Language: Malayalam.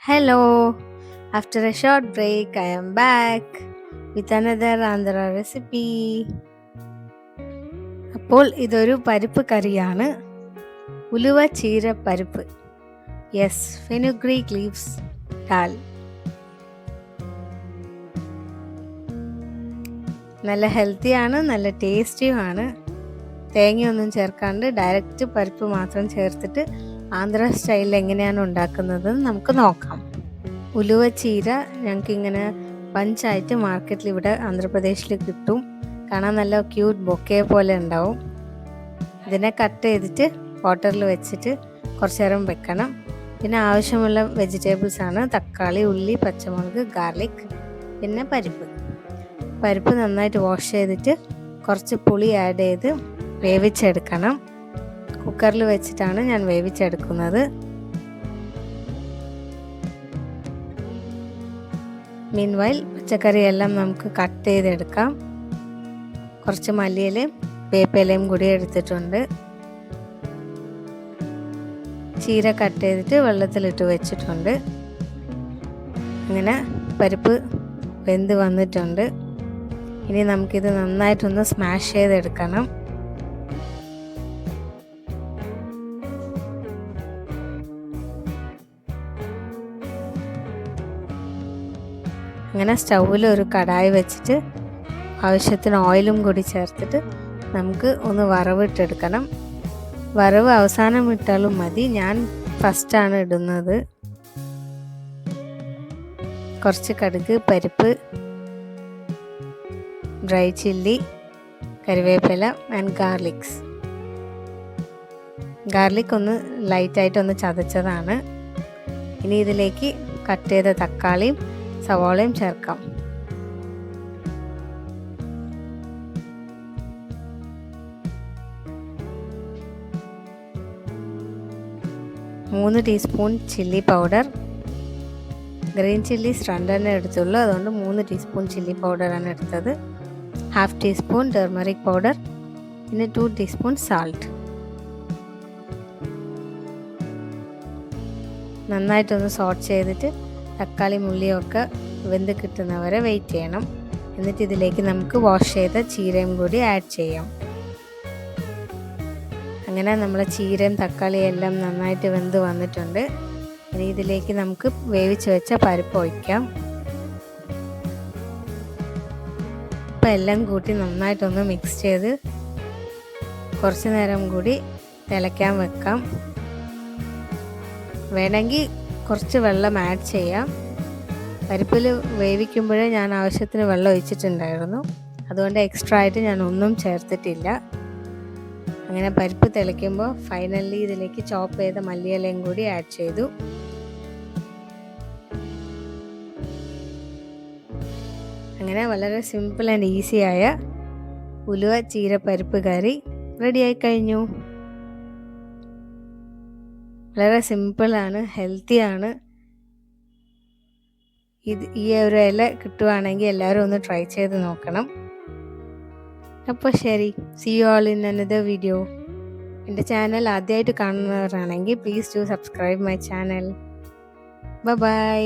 Hello, after a short break, I am back with another Andhra recipe. അപ്പോൾ ഇതൊരു പരിപ്പ് കറിയാണ്. ഉലുവ ചീര പരിപ്പ്. Yes, fenugreek leaves dal. നല്ല ഹെൽത്തിയാണ്, നല്ല ടേസ്റ്റിയുമാണ്. തേങ്ങയൊന്നും ചേർക്കാണ്ട് ഡയറക്റ്റ് പരിപ്പ് മാത്രം ചേർത്തിട്ട് ആന്ധ്ര സ്റ്റൈലിൽ എങ്ങനെയാണ് ഉണ്ടാക്കുന്നത് നമുക്ക് നോക്കാം. ഉലുവ ചീര ഞങ്ങൾക്കിങ്ങനെ പഞ്ചായിട്ട് മാർക്കറ്റിൽ ഇവിടെ ആന്ധ്രാപ്രദേശിൽ കിട്ടും. കാണാൻ നല്ല ക്യൂട്ട് ബൊക്കെ പോലെ ഉണ്ടാവും. ഇതിനെ കട്ട് ചെയ്തിട്ട് വാട്ടറിൽ വെച്ചിട്ട് കുറച്ച് നേരം വെക്കണം. പിന്നെ ആവശ്യമുള്ള വെജിറ്റബിൾസ് ആണ് തക്കാളി, ഉള്ളി, പച്ചമുളക്, ഗാർലിക്, പിന്നെ പരിപ്പ് നന്നായിട്ട് വാഷ് ചെയ്തിട്ട് കുറച്ച് പുളി ആഡ് ചെയ്ത് വേവിച്ചെടുക്കണം. കുക്കറിൽ വെച്ചിട്ടാണ് ഞാൻ വേവിച്ചെടുക്കുന്നത്. മീൻവൈൽ പച്ചക്കറിയെല്ലാം നമുക്ക് കട്ട് ചെയ്തെടുക്കാം. കുറച്ച് മല്ലിയിലയും വേപ്പിലയും കൂടി എടുത്തിട്ടുണ്ട്. ചീര കട്ട് ചെയ്തിട്ട് വെള്ളത്തിലിട്ട് വെച്ചിട്ടുണ്ട്. അങ്ങനെ പരിപ്പ് വെന്ത് വന്നിട്ടുണ്ട്. ഇനി നമുക്കിത് നന്നായിട്ടൊന്ന് സ്മാഷ് ചെയ്തെടുക്കണം. അങ്ങനെ സ്റ്റൗവിൽ ഒരു കടായി വെച്ചിട്ട് ആവശ്യത്തിന് ഓയിലും കൂടി ചേർത്തിട്ട് നമുക്ക് ഒന്ന് വറവിട്ടെടുക്കണം. വറവ് അവസാനം ഇട്ടാലും മതി, ഞാൻ ഫസ്റ്റാണ് ഇടുന്നത്. കുറച്ച് കടുക്, പരിപ്പ്, ഡ്രൈ ചില്ലി, കറിവേപ്പില ആൻഡ് ഗാർലിക് ഒന്ന് ലൈറ്റായിട്ടൊന്ന് ചതച്ചതാണ്. ഇനി ഇതിലേക്ക് കട്ട് ചെയ്ത തക്കാളിയും സവാളയും ചേർക്കാം. മൂന്ന് teaspoon chilli powder. Green chillies 2 എടുത്തുള്ളൂ, അതുകൊണ്ട് 3 ടീസ്പൂൺ ചില്ലി പൗഡറാണ് എടുത്തത്. 1/2 ടീസ്പൂൺ ടർമറിക് പൗഡർ, പിന്നെ 2 ടീസ്പൂൺ സാൾട്ട്. നന്നായിട്ടൊന്ന് സോട്ട് ചെയ്തിട്ട് തക്കാളി ഉള്ളിയൊക്കെ വെന്ത് കിട്ടുന്നവരെ വെയിറ്റ് ചെയ്യണം. എന്നിട്ട് ഇതിലേക്ക് നമുക്ക് വാഷ് ചെയ്ത ചീരയും കൂടി ആഡ് ചെയ്യാം. അങ്ങനെ നമ്മളെ ചീരയും തക്കാളിയും എല്ലാം നന്നായിട്ട് വെന്ത് വന്നിട്ടുണ്ട്. ഇനി ഇതിലേക്ക് നമുക്ക് വേവിച്ച് വെച്ച പരിപ്പ് ഒഴിക്കാം. ഇപ്പം എല്ലാം കൂട്ടി നന്നായിട്ടൊന്ന് മിക്സ് ചെയ്ത് കുറച്ച് നേരം കൂടി തിളയ്ക്കാൻ വെക്കാം. വേണമെങ്കിൽ കുറച്ച് വെള്ളം ആഡ് ചെയ്യാം. പരിപ്പിൽ വേവിക്കുമ്പോഴേ ഞാൻ ആവശ്യത്തിന് വെള്ളം ഒഴിച്ചിട്ടുണ്ടായിരുന്നു, അതുകൊണ്ട് എക്സ്ട്രാ ആയിട്ട് ഞാൻ ഒന്നും ചേർത്തിട്ടില്ല. അങ്ങനെ പരിപ്പ് തിളയ്ക്കുമ്പോൾ ഫൈനലി ഇതിലേക്ക് ചോപ്പ് ചെയ്ത മല്ലിയിലയും കൂടി ആഡ് ചെയ്തു. അങ്ങനെ വളരെ സിമ്പിൾ ആൻഡ് ഈസി ആയ ഉലുവ ചീര പരിപ്പ് കറി റെഡിയായി കഴിഞ്ഞു. വളരെ സിമ്പിളാണ്, ഹെൽത്തിയാണ്. ഈ ഒരു ഇല കിട്ടുവാണെങ്കിൽ എല്ലാവരും ഒന്ന് ട്രൈ ചെയ്ത് നോക്കണം. അപ്പോൾ ശരി, see you all in another video. എൻ്റെ ചാനൽ ആദ്യമായിട്ട് കാണുന്നവരാണെങ്കിൽ please do subscribe my channel. By.